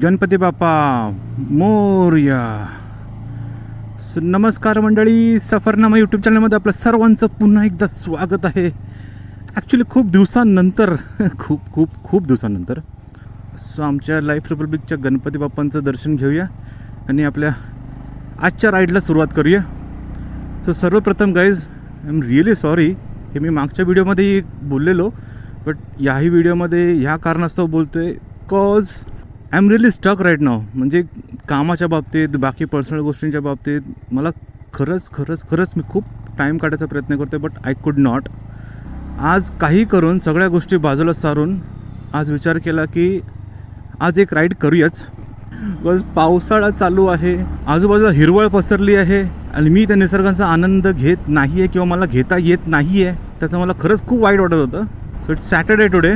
गणपती बाप्पा मोरया. नमस्कार मंडळी, सफरनामा यूट्यूब चॅनलमध्ये आपलं सर्वांचं पुन्हा एकदा स्वागत आहे. ॲक्च्युली खूप दिवसांनंतर खूप दिवसांनंतर सो आमच्या लाईफ रिपब्लिकच्या गणपती बाप्पांचं दर्शन घेऊया आणि आपल्या आजच्या राईडला सुरुवात करूया. सो सर्वप्रथम guys, I am really sorry, हे मी मागच्या व्हिडिओमध्ये बोललेलो, बट याही व्हिडिओमध्ये ह्या कारणास्तव बोलतो आहे cause I am really stuck right now. म्हणजे कामाच्या बाबतीत, बाकी पर्सनल गोष्टींच्या बाबतीत मला खरंच मी खूप टाईम काढायचा प्रयत्न करतो, बट आय कुड नॉट. आज काही करून सगळ्या गोष्टी बाजूला सारून आज विचार केला की आज एक राईड करूयाच. बिकॉज पावसाळा चालू आहे, आजूबाजूला हिरवळ पसरली आहे आणि मी त्या निसर्गाचा आनंद घेत नाही आहे किंवा मला घेता येत नाही आहे. त्याचं मला खरंच खूप वाईट वाटत होतं. सो इट्स सॅटर्डे टुडे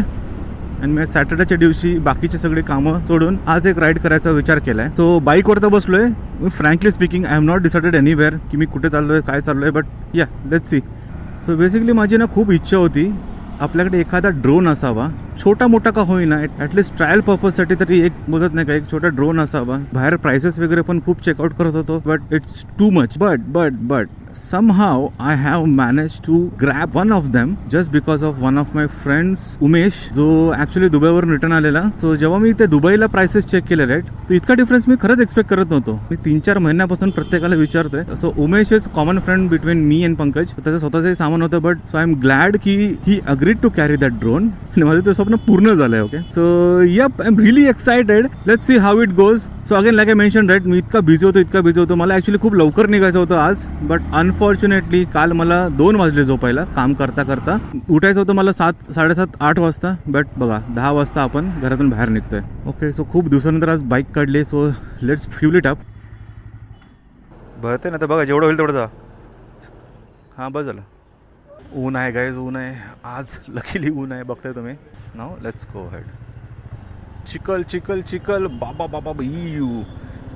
आणि मी सॅटर्डेच्या दिवशी बाकीचे सगळे कामं सोडून आज एक राईड करायचा विचार केला आहे. सो बाईकवर तर बसलो आहे. मी frankly speaking I have not decided anywhere की मी कुठे चाललो आहे, काय चाललो आहे, बट या लेट्स सी. सो बेसिकली माझी ना खूप इच्छा होती आपल्याकडे एखादा ड्रोन असावा, छोटा मोठा का होईना, ॲटलिस्ट ट्रायल पर्पजसाठी तरी एक बोलत नाही का, एक छोटा ड्रोन असावा. बाहेर प्राइसेस वगैरे पण खूप चेकआउट करत होतो, but it's too much. But somehow I have managed to grab one of them just because of one of my friends, Umesh, जो ॲक्च्युली दुबईवरून रिटर्न आलेला. सो जेव्हा मी ते दुबईला प्राइसेस चेक केले राईट, तर इतका डिफरन्स मी खरंच एक्सपेक्ट करत नव्हतो. मी 3-4 महिन्यापासून प्रत्येकाला विचारतोय. So Umesh is common friend between me and Pankaj. त्याचं स्वतःचंही सामान होतं, but so I am glad की he agreed to carry that drone आणि माझं ते स्वप्न पूर्ण झालं आहे. Okay, so yup, I am really excited. Let's see how it goes. So again like I mention right, मी इतका बिझी होतो. मला ॲक्च्युली खूप लवकर निघायचं होतं आज, बट अनफॉर्च्युनेटली काल मला 2 वाजले झोपायला. काम करता उठायचं होतं मला 7-7:30-8 वाजता, बट बघा 10 वाजता आपण घरातून बाहेर निघतोय. ओके, सो खूप दिवसानंतर आज बाईक काढली. So let's fuel it up. भरते ना तर बघा, जेवढं होईल तेवढं जा. हां बस झालं. ऊन आहे गाईज, ऊन आहे आज. लकीली ऊन आहे, बघताय तुम्ही. Now let's go head. चिखल बाबा यू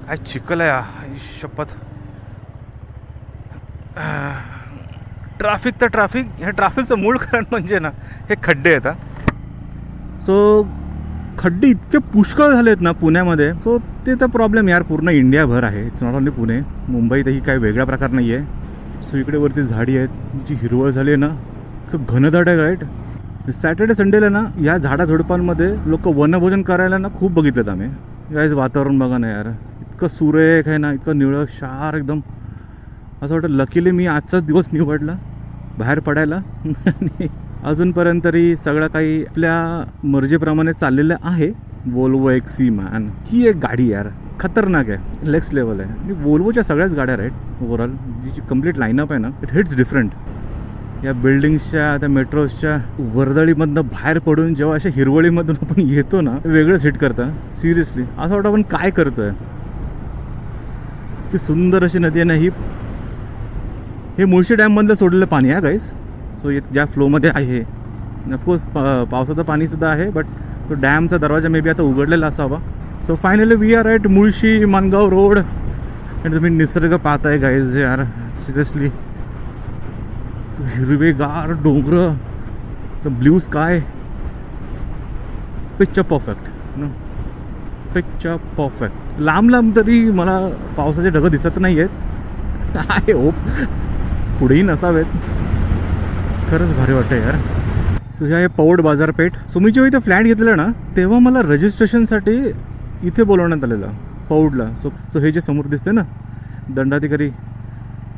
काय चिखल आहे शपथ. ट्रॅफिक ह्या ट्रॅफिकचं मूळ कारण म्हणजे ना हे खड्डे आहेत. सो खड्डे इतके पुष्कळ झाले आहेत ना पुण्यामध्ये. सो ते तर प्रॉब्लेम यार पूर्ण इंडियाभर आहे. इट्स नॉट ओनली पुणे, मुंबईतही काही वेगळा प्रकार नाही आहे. सो इकडे वरती झाडी आहेत, जी हिरवळ झाली आहे ना, इतकं घनदाट आहे राईट. सॅटर्डे संडेला ना या झाडाझुडपांमध्ये लोक वनभोजन करायला ना खूप बघितलेत आम्ही. याच वातावरण बघा ना यार, इतकं सुरेख आहे ना, इतकं निळं शार एकदम. असं वाटतं लकीली मी आजचाच दिवस निवडला बाहेर पडायला. आणि अजूनपर्यंत तरी सगळं काही आपल्या मर्जीप्रमाणे चाललेलं आहे. वोल्वो XC मॅन, ही एक गाडी यार खतरनाक आहे, नेक्स्ट लेवल आहे. आणि वोल्वोच्या सगळ्याच गाड्या राईट ओव्हरऑल, जी कम्प्लीट लाईनअप आहे ना, इट हिट्स डिफरंट. या बिल्डिंग्सच्या, त्या मेट्रोजच्या वर्दळीमधनं बाहेर पडून जेव्हा अशा हिरवळीमधून आपण येतो ना, वेगळंच हिट करतं सिरियसली. असं वाटतं आपण काय करतोय. की सुंदर अशी नदी आहे ना ही. हे मुळशी डॅममधलं सोडलेलं पाणी आहे गाईज. सो ज्या फ्लोमध्ये आहे, ऑफकोर्स पावसाचं पाणीसुद्धा आहे, बट तो डॅमचा दरवाजा मे बी आता उघडलेला असावा. So finally we are at Mulshi Mangaon road. आणि तुम्ही निसर्ग पाहताय गाईज यार, सिरियसली हिरवेगार डोंगर, the blue sky, picture perfect. लांब तरी मला पावसाचे ढगं दिसत नाही आहेत. आय होप पुढेही नसावेत. खरंच भारी वाटतं यार. सो ह्या पौड बाजारपेठ. सो मी जेव्हा इथे फ्लॅट घेतलेला ना, तेव्हा मला रजिस्ट्रेशनसाठी इथे बोलवण्यात आलेलं पौडला. सो हे जे समोर दिसते ना दंडाधिकारी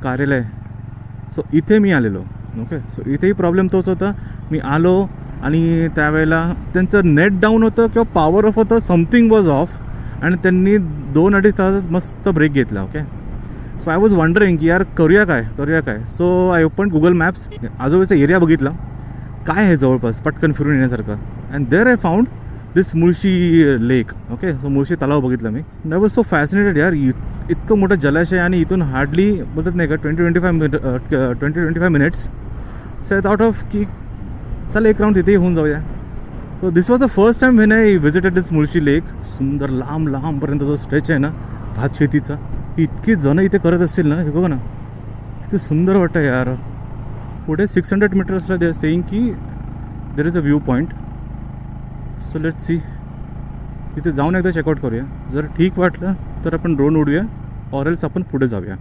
कार्यालय, सो इथे मी आलेलो. ओके, सो इथेही प्रॉब्लेम तोच होता. मी आलो आणि त्यावेळेला त्यांचं नेट डाऊन होतं किंवा पॉवर ऑफ होतं, समथिंग वॉज ऑफ. आणि त्यांनी 2-2.5 तास मस्त ब्रेक घेतला. Okay, so I was wondering की यार करूया काय. So I open Google maps, आजूबाजूचा एरिया बघितला. काय आहे जवळपास पटकन फिरून येण्यासारखं. And there I found this Mulshi lake. Okay, so Mulshi तलाव बघितला मी. आय वॉज सो फॅसिनेटेड यार. इतकं मोठं जलाशय आणि इथून हार्डली बोलत नाही का 20-25 minutes. So I thought of की चला एक राऊंड तिथे होऊन जाऊया. So this was the first time when I visited this Mulshi lake. सुंदर लांब लांबपर्यंत जो स्ट्रेच आहे ना भात शेतीचा, इतकी जण इथे करत असतील ना, हे बघा ना किती सुंदर वाटतं यार. पुढे 600 मीटर्सला दे आर सेइंग की there is a view point. So let's see, तिथे जाऊन एकदा चेकआउट करूया. जर ठीक वाटलं तर आपण ड्रोन उडूया, ऑर एल्स आपण पुढे जाऊया.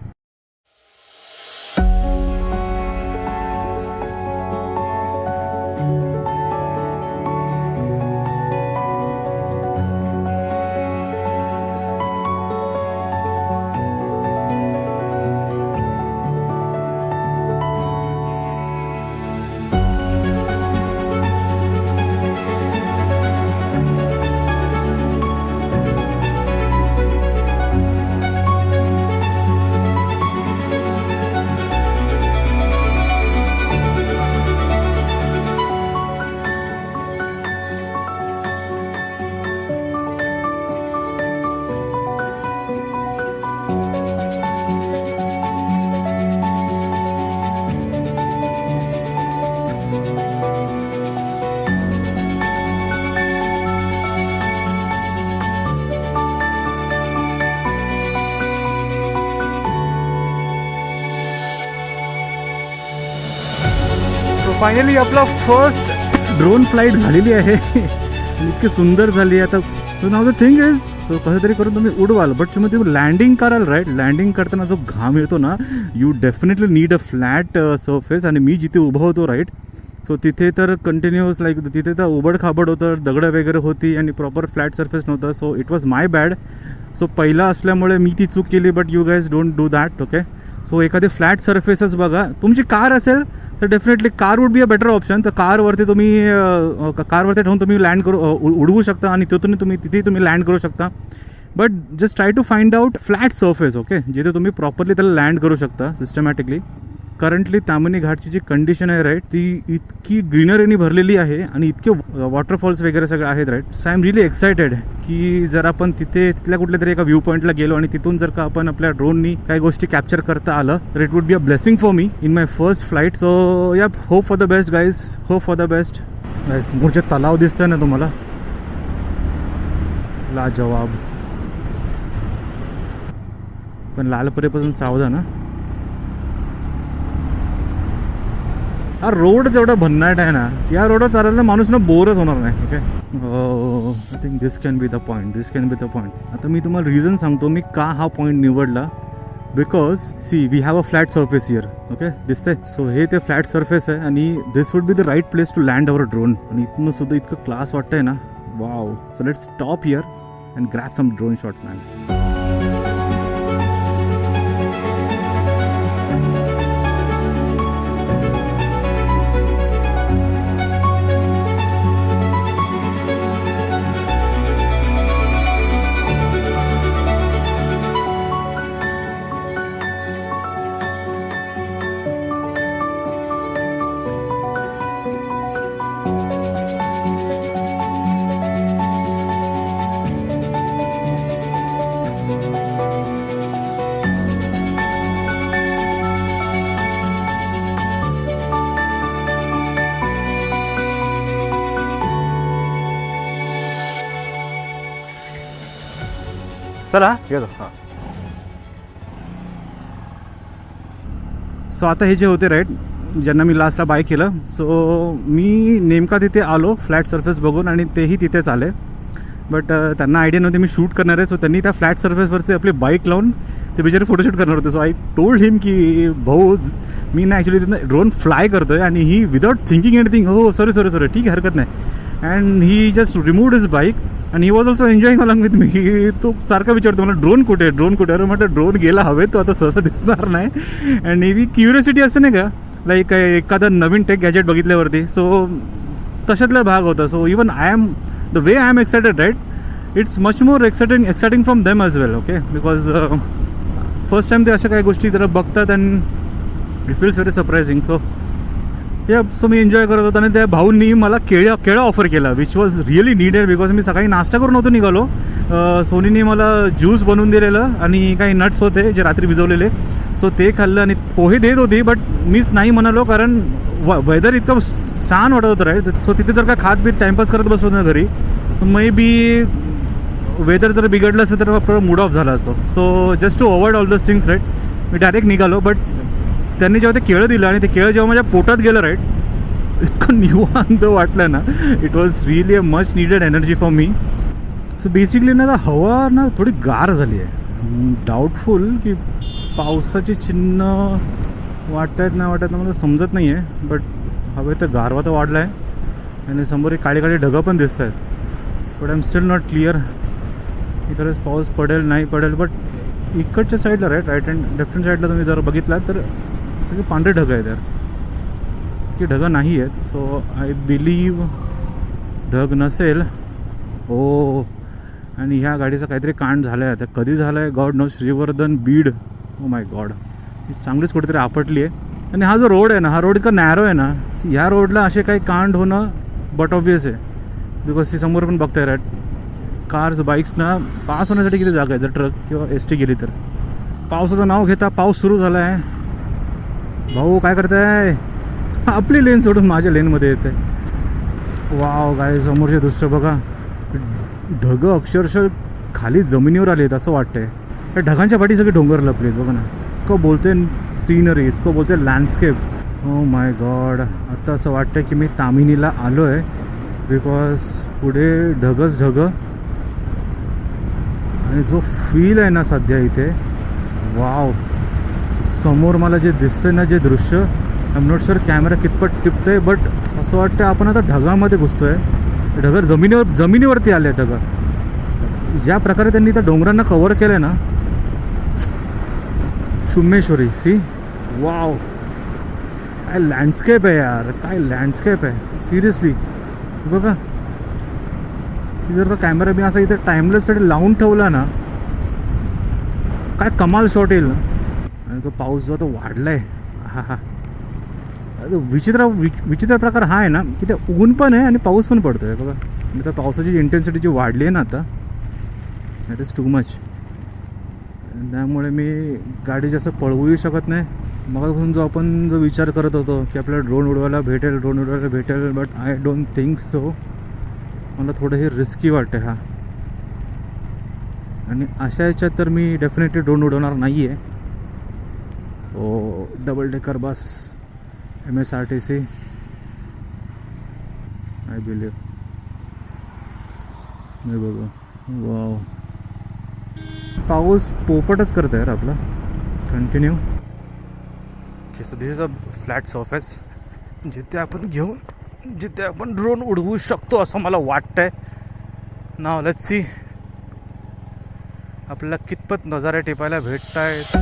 फायनली आपला फर्स्ट ड्रोन फ्लाईट झालेली आहे. इतकी सुंदर झाली आता. So now the thing is, so कसं तरी करून तुम्ही उडवाल, बट तुम्ही लँडिंग कराल राईट. लँडिंग करताना जो घाम येतो ना, you definitely need a flat surface. आणि मी जिथे उभं होतो राईट, सो तिथे तर कंटिन्युअस लाईक तिथे तर उबड खाबड होतं, दगडं वगैरे होती आणि प्रॉपर फ्लॅट सरफेस नव्हतं. So it was my bad. So पहिला असल्यामुळे मी ती चूक केली, but you guys don't do that. Okay, so एखादी फ्लॅट सरफेसच बघा. तुमची कार असेल तर definitely car would be a better option. तर कारवरती ठेवून तुम्ही लँड करू उडवू शकता आणि तिथे तुम्ही लँड करू शकता. But just try to find out flat surface. Okay, जिथे तुम्ही प्रॉपरली त्याला लँड करू शकता सिस्टमॅटिकली. करंटली तामिनी घाटची जी कंडिशन आहे राईट, ती इतकी ग्रीनरीने भरलेली आहे आणि इतके वॉटरफॉल्स वगैरे सगळे आहेत right. So I am really excited की जर आपण तिथल्या कुठल्या तरी एका व्ह्यू पॉईंटला गेलो आणि तिथून जर का आपण आपल्या ड्रोननी काही गोष्टी कॅप्चर करता आलं तर it would be a blessing for me in my first flight. So yeah, hope for the best guys, hope for the best. समोरचे तलाव दिसतंय ना तुम्हाला, लाजवाब. पण लालपरेपासून सावधान ना. हा रोड जेवढा भन्नाट आहे ना, या रोडवर चालायला माणूस ना बोरच होणार नाही. Okay, I think this can be the point. आता मी तुम्हाला रिझन सांगतो मी का हा पॉईंट निवडला. Because see, we have a flat surface here. Okay, दिसतंय. सो हे ते फ्लॅट सर्फेस आहे आणि this would be the right place to land our drone. आणि इथनं सुद्धा इतकं क्लास वाटतंय ना, wow. So let's stop here and grab some drone shots man. चला येतो. हां, सो आता हे जे होते राईट, ज्यांना मी लास्टला बाय केलं, सो मी नेमका तिथे आलो फ्लॅट सरफेस बघून आणि तेही तिथेच आले. बट त्यांना आयडिया नव्हती मी शूट करणार आहे. सो त्यांनी त्या फ्लॅट सरफेसवरती आपली बाईक लावून ते बिचारे फोटोशूट करणार होते. सो आय टोल्ड हिम की भाऊ, मी ना ॲक्च्युली तिथं ड्रोन फ्लाय करतोय आणि ही विदाउट थिंकिंग एनिथिंग, हो सॉरी ठीक आहे, हरकत नाही. And he just removed his bike आणि he was also enjoying along with me. तो सारखा विचारतो मला, ड्रोन कुठे. अरे म्हटलं ड्रोन गेला हवेत, तो आता सहसा दिसणार नाही. अँड ही क्युरियोसिटी असते नाही का, लाईक एखादं नवीन टेक गॅजेट बघितल्यावरती. सो तशातला भाग होता. So even the way I am excited right, it's much more exciting from them as well. Okay, because first time ते अशा काही गोष्टी जरा बघतात and it feels very surprising. So yeah so मी एन्जॉय करत होतो आणि त्या भाऊंनी मला केळं ऑफर केला which was really needed because मी सकाळी नाश्ता करून नव्हतो निघालो. सोनीने मला ज्यूस बनवून दिलेलं आणि काही नट्स होते जे रात्री भिजवलेले, सो ते खाल्लं आणि पोहे देत होती बट मीच नाही म्हणालो कारण वेदर इतकं छान वाटत होतं राईट. सो तिथे जर का खात बीत टाइमपास करत बसलो ना घरी मे बी वेदर जर बिघडलं असेल तर आपलं मूड ऑफ झाला असतो. So just to avoid all these things right मी डायरेक्ट निघालो. बट त्यांनी जेव्हा ते केळं दिलं आणि ते केळं जेव्हा माझ्या पोटात गेलं राईट इतकं निवांत वाटलं ना. It was really a much needed energy for me. So basically ना हवा ना थोडी गार झाली आहे. डाऊटफुल की पावसाची चिन्ह वाटत ना मला समजत नाही आहे. बट हवे तर गारवा तर वाढला आहे आणि समोर एक काळी काळी ढगं पण दिसत आहेत. But I am still not clear की खरंच पाऊस पडेल नाही पडेल. बट इकडच्या साईडला राईट अँड लेफ्ट हँड साईडला तुम्ही जर बघितलात तर तिथे पांढरे ढगं आहेत यार की ढगं नाही आहेत. सो आय बिलीव ढग नसेल. ओ आणि ह्या गाडीचा काहीतरी कांड झालं आहे. आता कधी झालं आहे god no. Shrivardhan Beed oh my god ही चांगलीच कुठेतरी आपटली आहे. आणि हा जो रोड आहे ना हा रोड इतका नॅरो आहे ना ह्या रोडला असे काही कांड होणं बट ऑब्वियस आहे बिकॉज ती समोर पण बघताय राईट कार्स बाईक्सना पास होण्यासाठी किती जागा आहे जर ट्रक किंवा एस टी गेली तर. पावसाचं नाव घेता पाऊस सुरू झाला आहे. भाऊ काय करताय? आपली लेन सोडून माझ्या लेनमध्ये येते. वाव काय समोरचे दृश्य बघा. ढगं अक्षरशः खाली जमिनीवर आले आहेत असं वाटतंय. त्या ढगांच्या पाठी सगळे डोंगर लपलेत बघा ना. इतकं बोलते सीनरी इतकं बोलते लँडस्केप. ओ माय गॉड आता असं वाटतं की मी तामिनीला आलो आहे बिकॉज पुढे ढगच ढगं आणि जो फील आहे ना सध्या इथे वाव. समोर मला जे दिसतंय ना जे दृश्य I am not sure camera कितपत टिपतंय बट असं वाटतं आपण आता ढगामध्ये घुसतोय. ढगं जमिनीवरती आले ढगं. ज्या प्रकारे त्यांनी त्या डोंगरांना कव्हर केलं ना चुम्मेश्वरी सी वाव काय लँडस्केप आहे यार काय लँडस्केप आहे सिरियसली. बघा जर का कॅमेरा मी असा इथे टाइमलेससाठी लावून ठेवला ना काय कमाल शॉट येईल ना. आणि तो पाऊस जो तो वाढला आहे हा हा विचित्र प्रकार हा आहे ना की ते ऊन पण आहे आणि पाऊस पण पडतो आहे बघा. म्हणजे त्या पावसाची जी इंटेन्सिटी जी वाढली आहे ना आता दॅट इज टू मच. त्यामुळे मी गाडी जास्त पळवूही शकत नाही. मगापासून जो विचार करत होतो की आपल्याला ड्रोन उडवायला भेटेल but I don't think so. मला थोडं हे रिस्की वाटतं हा. आणि अशा ह्याच्यात तर मी डेफिनेटली ड्रोन उडवणार नाही आहे. Oh double decker bus MSRTC I believe. नाही बघा वाव पाऊस पोपटच करत आहे आपला continue. Okay so this is a flat surface जिथे आपण ड्रोन उडवू शकतो असं मला वाटतंय. नाव लेट्स सी आपल्याला कितपत नजारे टिपायला भेटतायत.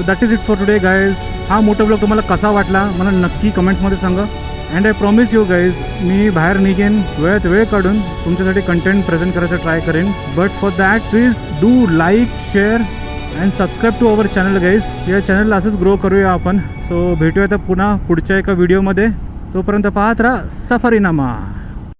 That is it for today guys. हा मोठा ब्लॉग तुम्हाला कसा वाटला मला नक्की कमेंट्समध्ये सांगा. And I promise you guys, मी बाहेर निघेन वेळात वेळ काढून तुमच्यासाठी कंटेंट प्रेझेंट करायचा ट्राय करेन. But for that please do like, share and subscribe to our channel guys. या चॅनलला असंच ग्रो करूया आपण. सो भेटूया आता पुन्हा पुढच्या एका व्हिडिओमध्ये. तोपर्यंत पाहत राहा सफरीनामा.